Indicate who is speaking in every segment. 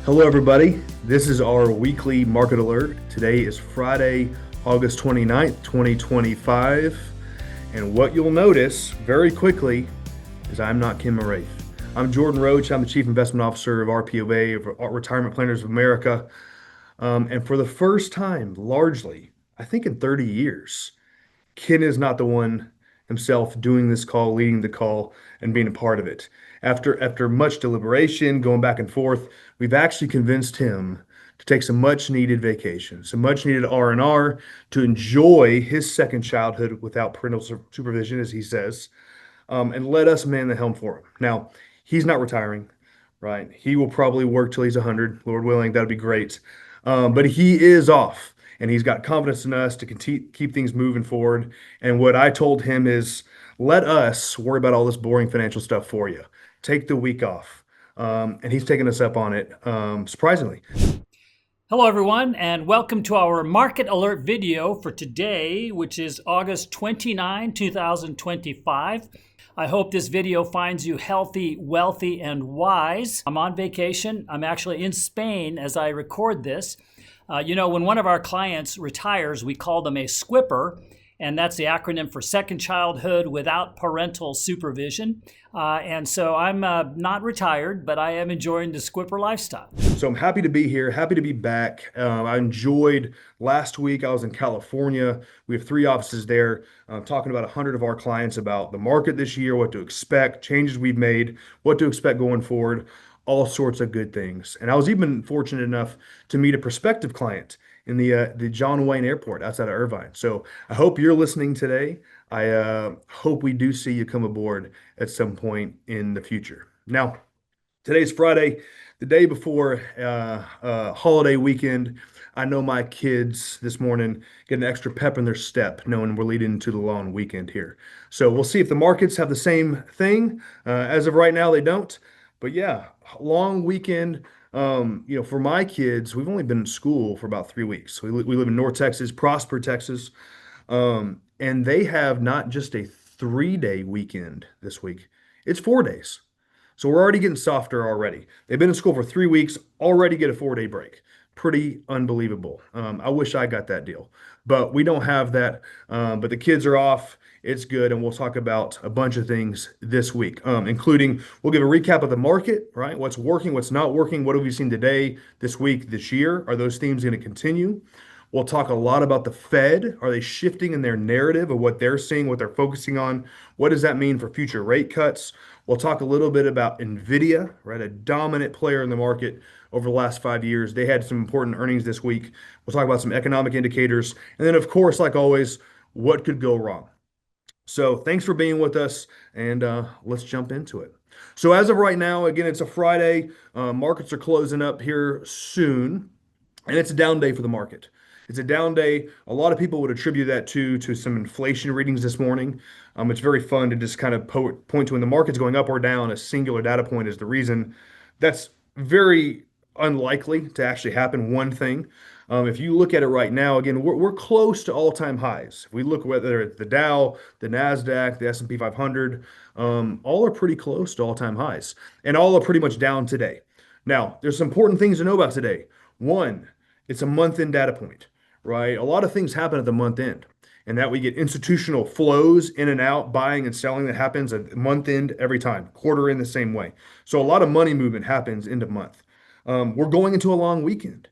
Speaker 1: Hello, everybody. This is our weekly market alert. Today is Friday, August 29th, 2025. And what you'll notice very quickly is I'm not Kim Moraith. I'm Jordan Roach. I'm the Chief Investment Officer of RPOA, of Retirement Planners of America. And for the first time, largely, I think in 30 years, Ken is not the one himself doing this call, leading the call, and being a part of it. After much deliberation, going back and forth, we've actually convinced him to take some much needed vacation, some much needed R&R to enjoy his second childhood without parental supervision, as he says, and let us man the helm for him. Now, he's not retiring, right? He will probably work till he's 100, Lord willing. That'd be great. But he is off and he's got confidence in us to keep things moving forward. And what I told him is, let us worry about all this boring financial stuff for you. Take the week off. And he's taken us up on it, surprisingly.
Speaker 2: Hello, everyone, and welcome to our market alert video for today, which is August 29, 2025. I hope this video finds you healthy, wealthy, and wise. I'm on vacation. I'm actually in Spain as I record this. When one of our clients retires, we call them a SCWPS, and that's the acronym for Second Childhood Without Parental Supervision. And so I'm not retired, but I am enjoying the SCWPS lifestyle.
Speaker 1: So I'm happy to be here, happy to be back. I enjoyed last week. I was in California. We have 3 offices there, talking about 100 of our clients about the market this year, what to expect, changes we've made, what to expect going forward, all sorts of good things. And I was even fortunate enough to meet a prospective client in the John Wayne Airport outside of Irvine. So I hope you're listening today. I hope we do see you come aboard at some point in the future. Now, today's Friday, the day before holiday weekend. I know my kids this morning get an extra pep in their step, knowing we're leading into the long weekend here. So we'll see if the markets have the same thing. As of right now, they don't. But yeah, long weekend. For my kids, we've only been in school for about 3 weeks. We live in North Texas, Prosper, Texas, and they have not just a 3-day weekend this week; it's 4 days. So we're already getting softer already. They've been in school for 3 weeks, already get a 4-day break. Pretty unbelievable. I wish I got that deal, but we don't have that. But the kids are off. It's good, and we'll talk about a bunch of things this week, including we'll give a recap of the market, right? What's working, what's not working, what have we seen today, this week, this year? Are those themes going to continue? We'll talk a lot about the Fed. Are they shifting in their narrative of what they're seeing, what they're focusing on? What does that mean for future rate cuts? We'll talk a little bit about Nvidia, right? A dominant player in the market over the last 5 years. They had some important earnings this week. We'll talk about some economic indicators. And then, of course, like always, what could go wrong? So thanks for being with us, and let's jump into it. So as of right now, again, it's a Friday. Markets are closing up here soon, and it's a down day for the market. It's a down day. A lot of people would attribute that to some inflation readings this morning. It's very fun to just kind of point to when the market's going up or down, a singular data point is the reason. That's very unlikely to actually happen, one thing. If you look at it right now, again, we're close to all-time highs. If we look whether it's the Dow, the NASDAQ, the S&P 500, all are pretty close to all-time highs, and all are pretty much down today. Now, there's some important things to know about today. One, it's a month-end data point, right? A lot of things happen at the month end, and that we get institutional flows in and out, buying and selling that happens at month end every time, quarter in the same way. So a lot of money movement happens end of month. We're going into a long weekend.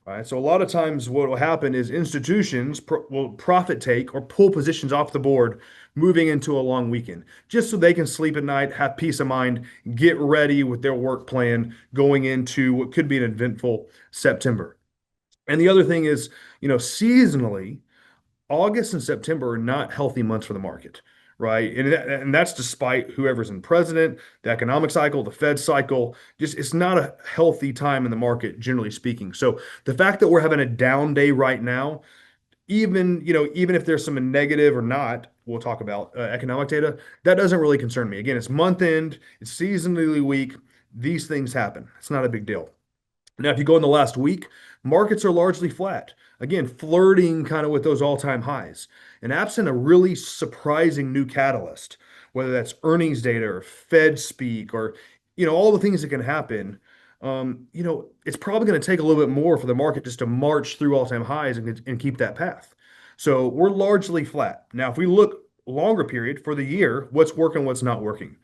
Speaker 1: Right. So a lot of times what will happen is institutions will profit take or pull positions off the board moving into a long weekend, just so they can sleep at night, have peace of mind, get ready with their work plan going into what could be an eventful September. And the other thing is, seasonally, August and September are not healthy months for the market, right? And that's despite whoever's in president, the economic cycle, the Fed cycle. Just it's not a healthy time in the market, generally speaking. So the fact that we're having a down day right now, even if there's some negative or not, we'll talk about economic data. That doesn't really concern me. Again, it's month end, it's seasonally weak. These things happen. It's not a big deal. Now, if you go in the last week, markets are largely flat. Again, flirting kind of with those all-time highs. And absent a really surprising new catalyst, whether that's earnings data or Fed speak or, all the things that can happen, it's probably going to take a little bit more for the market just to march through all-time highs and keep that path. So we're largely flat. Now, if we look longer period for the year, what's working, what's not working?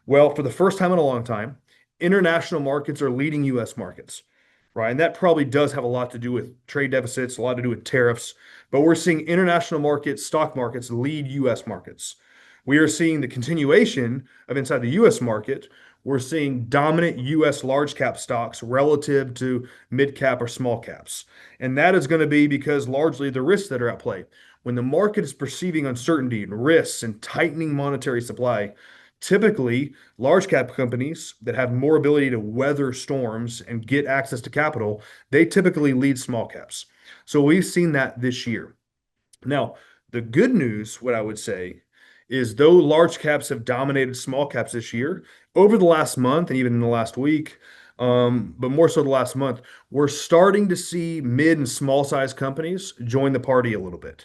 Speaker 1: Well, for the first time in a long time, international markets are leading US markets, right? And that probably does have a lot to do with trade deficits, a lot to do with tariffs, but we're seeing international markets, stock markets lead US markets. We are seeing the continuation of inside the US market. We're seeing dominant US large cap stocks relative to mid cap or small caps. And that is going to be because largely the risks that are at play. When the market is perceiving uncertainty and risks and tightening monetary supply, typically large cap companies that have more ability to weather storms and get access to capital, they typically lead small caps. So we've seen that this year. Now, the good news, what I would say, is though large caps have dominated small caps this year, over the last month and even in the last week, but more so the last month, we're starting to see mid and small size companies join the party a little bit.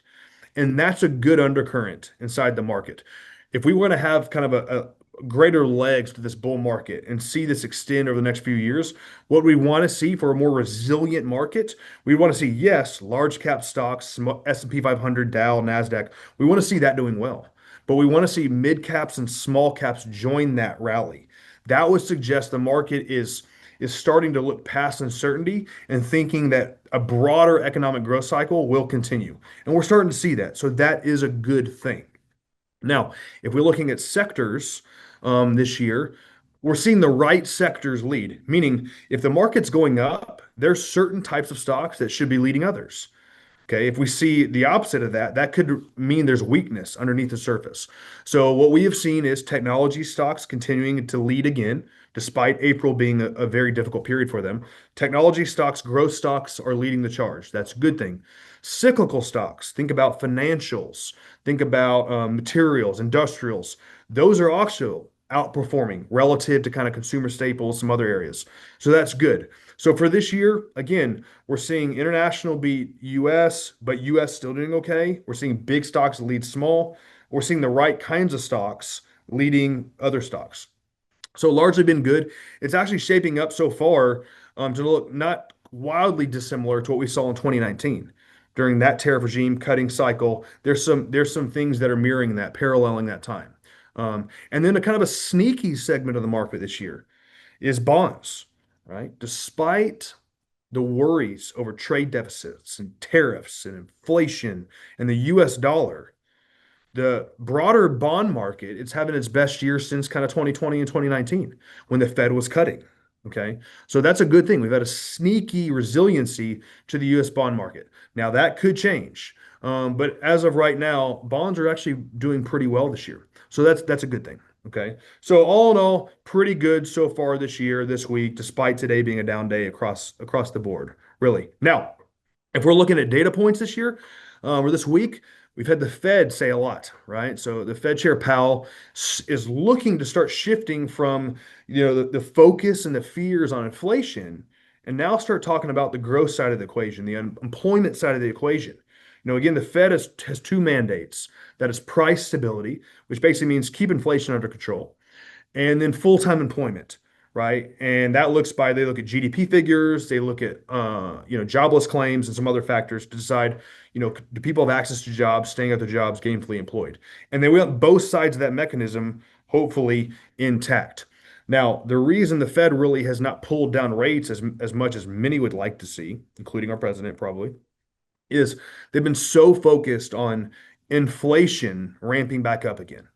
Speaker 1: And that's a good undercurrent inside the market. If we want to have kind of a greater legs to this bull market and see this extend over the next few years, what we want to see for a more resilient market, we want to see, yes, large cap stocks, S&P 500, Dow, NASDAQ. We want to see that doing well. But we want to see mid caps and small caps join that rally. That would suggest the market is starting to look past uncertainty and thinking that a broader economic growth cycle will continue. And we're starting to see that. So that is a good thing. Now, if we're looking at sectors this year, we're seeing the right sectors lead, meaning if the market's going up, there's certain types of stocks that should be leading others. Okay, if we see the opposite of that, that could mean there's weakness underneath the surface. So what we have seen is technology stocks continuing to lead again, despite April being a very difficult period for them. Technology stocks, growth stocks are leading the charge. That's a good thing. Cyclical stocks, think about financials, think about materials, industrials. Those are also outperforming relative to kind of consumer staples, some other areas. So that's good. So for this year, again, we're seeing international beat US, but US still doing okay. We're seeing big stocks lead small. We're seeing the right kinds of stocks leading other stocks. So largely been good. It's actually shaping up so far to look not wildly dissimilar to what we saw in 2019 during that tariff regime cutting cycle. There's some things that are mirroring that, paralleling that time. And then a kind of a sneaky segment of the market this year is bonds, right? Despite the worries over trade deficits and tariffs and inflation and the US dollar, the broader bond market, it's having its best year since kind of 2020 and 2019 when the Fed was cutting. Okay. So that's a good thing. We've had a sneaky resiliency to the US bond market. Now that could change. But as of right now, bonds are actually doing pretty well this year. So that's a good thing. Okay. So all in all, pretty good so far this year, this week, despite today being a down day across the board, really. Now, if we're looking at data points this year or this week, we've had the Fed say a lot, right? So the Fed Chair Powell is looking to start shifting from, the focus and the fears on inflation and now start talking about the growth side of the equation, the employment side of the equation. Again, the Fed has two mandates. That is price stability, which basically means keep inflation under control, and then full-time employment, right? And that they look at GDP figures, they look at jobless claims and some other factors to decide, do people have access to jobs, staying at their jobs, gainfully employed? And they want both sides of that mechanism hopefully intact. Now, the reason the Fed really has not pulled down rates as much as many would like to see, including our president probably, is they've been so focused on inflation ramping back up again,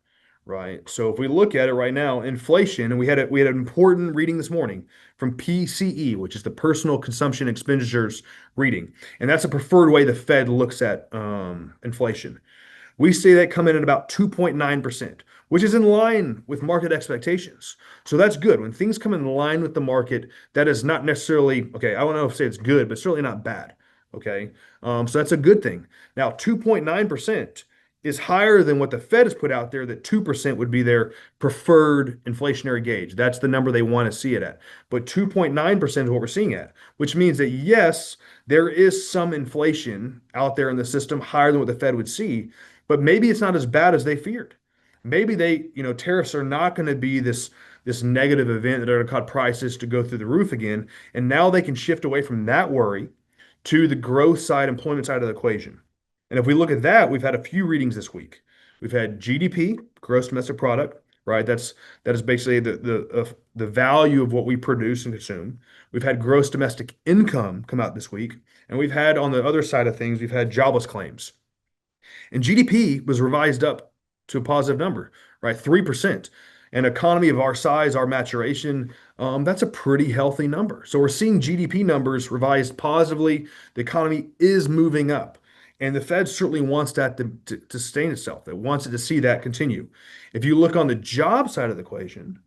Speaker 1: right? So if we look at it right now, inflation, and we had an important reading this morning from PCE, which is the Personal Consumption Expenditures reading, and that's a preferred way the Fed looks at inflation. We see that come in at about 2.9%, which is in line with market expectations. So that's good. When things come in line with the market, that is not necessarily, okay, I don't know if say it's good, but certainly not bad. Okay. So that's a good thing. Now, 2.9% is higher than what the Fed has put out there, that 2% would be their preferred inflationary gauge. That's the number they want to see it at. But 2.9% is what we're seeing at, which means that yes, there is some inflation out there in the system higher than what the Fed would see, but maybe it's not as bad as they feared. Maybe tariffs are not going to be this negative event that are going to cause prices to go through the roof again. And now they can shift away from that worry to the growth side, employment side of the equation. And if we look at that, we've had a few readings this week. We've had GDP, gross domestic product, right? That is basically the value of what we produce and consume. We've had gross domestic income come out this week, and we've had on the other side of things, we've had jobless claims. And GDP was revised up to a positive number, right? 3%. An economy of our size, our maturation, that's a pretty healthy number. So we're seeing GDP numbers revised positively. The economy is moving up. And the Fed certainly wants that to sustain itself. It wants it to see that continue. If you look on the job side of the equation,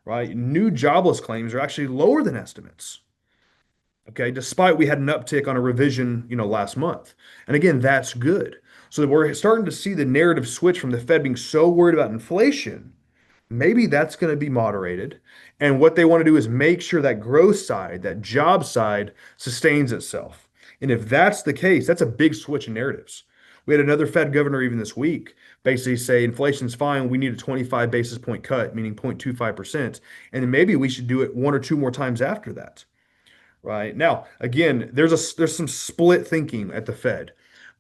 Speaker 1: right, new jobless claims are actually lower than estimates. Okay, despite we had an uptick on a revision, last month. And again, that's good. So we're starting to see the narrative switch from the Fed being so worried about inflation. Maybe that's going to be moderated. And what they want to do is make sure that growth side, that job side, sustains itself. And if that's the case, that's a big switch in narratives. We had another Fed governor even this week basically say inflation's fine. We need a 25 basis point cut, meaning 0.25%. And then maybe we should do it one or two more times after that. Right. Now, again, there's some split thinking at the Fed.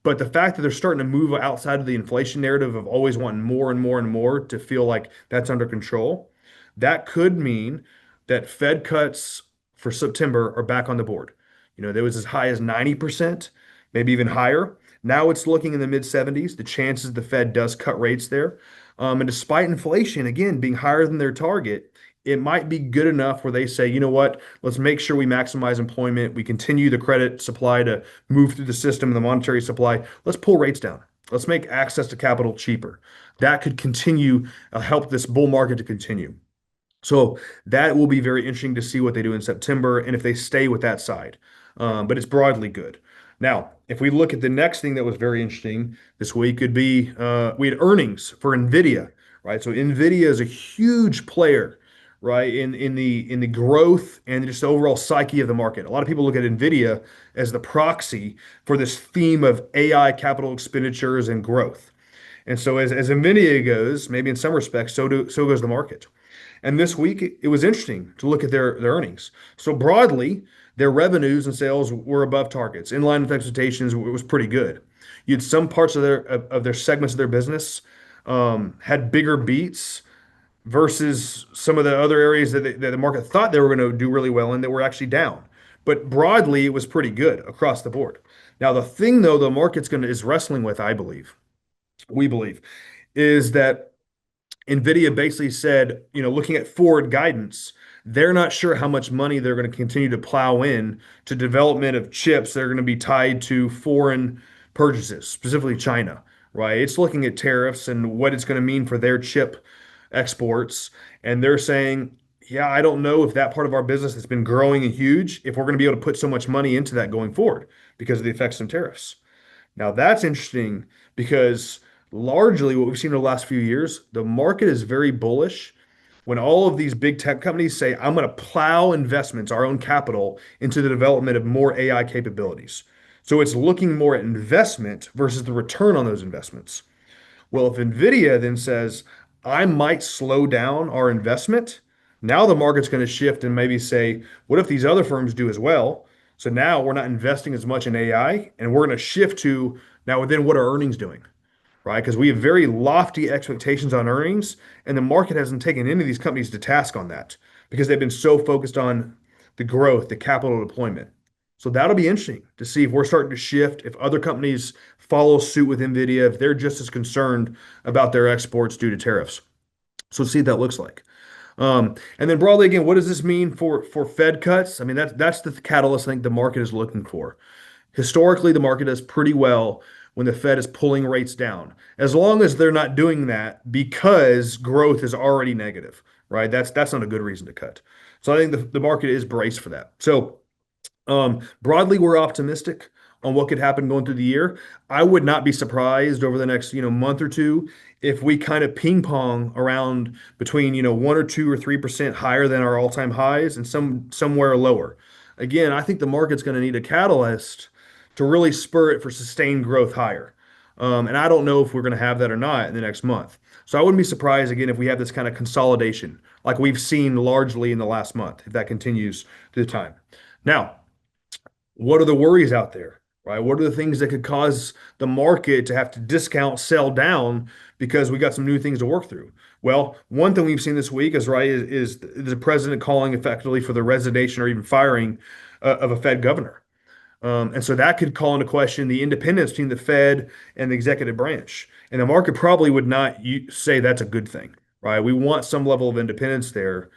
Speaker 1: But the fact that they're starting to move outside of the inflation narrative of always wanting more and more and more to feel like that's under control, that could mean that Fed cuts for September are back on the board. There was as high as 90%, maybe even higher. Now it's looking in the mid 70s. The chances the Fed does cut rates there. And despite inflation, again, being higher than their target, it might be good enough where they say, you know what, let's make sure we maximize employment. We continue the credit supply to move through the system and the monetary supply. Let's pull rates down. Let's make access to capital cheaper. That could continue, help this bull market to continue. So that will be very interesting to see what they do in September and if they stay with that side. But it's broadly good. Now, if we look at the next thing that was very interesting this week, could be we had earnings for Nvidia, right? So Nvidia is a huge player, right, in the growth and just the overall psyche of the market. A lot of people look at Nvidia as the proxy for this theme of AI capital expenditures and growth. And so as Nvidia goes, maybe in some respects, so goes the market. And this week, it was interesting to look at their earnings. So broadly, their revenues and sales were above targets, in line with expectations. It was pretty good. You had some parts of their segments of their business had bigger beats versus some of the other areas that the market thought they were going to do really well in that were actually down. But broadly, it was pretty good across the board. Now, the thing though, the market's going to is wrestling with, I believe, we believe, is that Nvidia basically said, looking at forward guidance, they're not sure how much money they're going to continue to plow in to development of chips that are going to be tied to foreign purchases, specifically China, right? It's looking at tariffs and what it's going to mean for their chip exports. And they're saying, yeah, I don't know if that part of our business that's been growing and huge, if we're going to be able to put so much money into that going forward because of the effects of tariffs. Now, that's interesting because largely what we've seen in the last few years, the market is very bullish when all of these big tech companies say, I'm going to plow investments, our own capital, into the development of more AI capabilities. So it's looking more at investment versus the return on those investments. Well, if Nvidia then says, I might slow down our investment, now the market's going to shift and maybe say, what if these other firms do as well? So now we're not investing as much in AI and we're going to shift to now then what are earnings doing? Right? Because we have very lofty expectations on earnings, and the market hasn't taken any of these companies to task on that because they've been so focused on the growth, the capital deployment. So that'll be interesting to see if we're starting to shift, if other companies follow suit with Nvidia, if they're just as concerned about their exports due to tariffs. So see what that looks like. And then broadly again, what does this mean for Fed cuts? I mean, that's the catalyst I think the market is looking for. Historically, the market does pretty well when the Fed is pulling rates down, as long as they're not doing that because growth is already negative, right? That's not a good reason to cut. So I think the market is braced for that. So broadly, we're optimistic on what could happen going through the year. I would not be surprised over the next, month or two if we kind of ping pong around between, 1 or 2 or 3% higher than our all-time highs and somewhere lower. Again, I think the market's going to need a catalyst to really spur it for sustained growth higher. And I don't know if we're going to have that or not in the next month. So I wouldn't be surprised again if we have this kind of consolidation like we've seen largely in the last month, if that continues through the time. Now, what are the worries out there, right? What are the things that could cause the market to have to discount, sell down because we got some new things to work through? Well, one thing we've seen this week is the president calling effectively for the resignation or even firing of a Fed governor. And so that could call into question the independence between the Fed and the executive branch. And the market probably would not say that's a good thing, right? We want some level of independence there,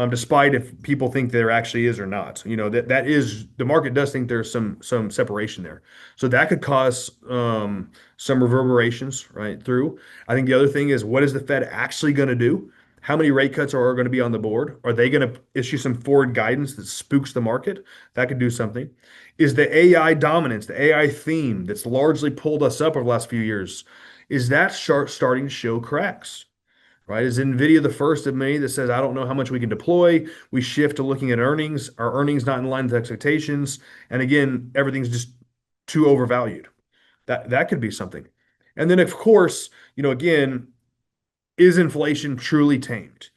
Speaker 1: despite if people think there actually is or not. That is the market does think there's some separation there. So that could cause some reverberations right through. I think the other thing is what is the Fed actually going to do? How many rate cuts are going to be on the board? Are they going to issue some forward guidance that spooks the market? That could do something. Is the AI dominance, the AI theme that's largely pulled us up over the last few years, is that starting to show cracks? Right? Is Nvidia the first of many that says, I don't know how much we can deploy? We shift to looking at earnings. Our earnings not in line with expectations. And again, everything's just too overvalued. That could be something. And then of course, again, is inflation truly tamed?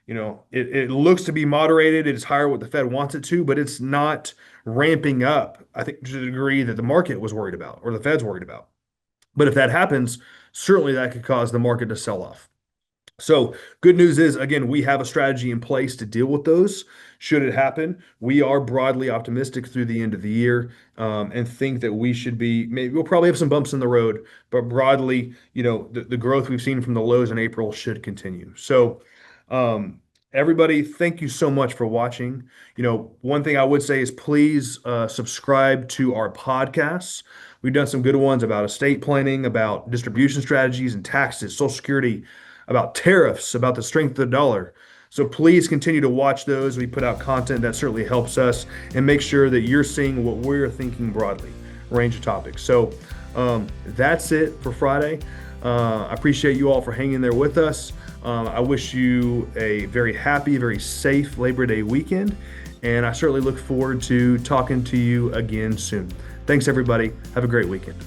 Speaker 1: It looks to be moderated. It is higher what the Fed wants it to, but it's not ramping up, I think, to the degree that the market was worried about or the Fed's worried about. But if that happens, certainly that could cause the market to sell off. So good news is, again, we have a strategy in place to deal with those. Should it happen, we are broadly optimistic through the end of the year, and think that we should be, maybe we'll probably have some bumps in the road, but broadly, the growth we've seen from the lows in April should continue. So, everybody, thank you so much for watching. One thing I would say is please subscribe to our podcasts. We've done some good ones about estate planning, about distribution strategies and taxes, Social Security, about tariffs, about the strength of the dollar. So please continue to watch those. We put out content that certainly helps us and make sure that you're seeing what we're thinking broadly, range of topics. So that's it for Friday. I appreciate you all for hanging there with us. I wish you a very happy, very safe Labor Day weekend, and I certainly look forward to talking to you again soon. Thanks, everybody. Have a great weekend.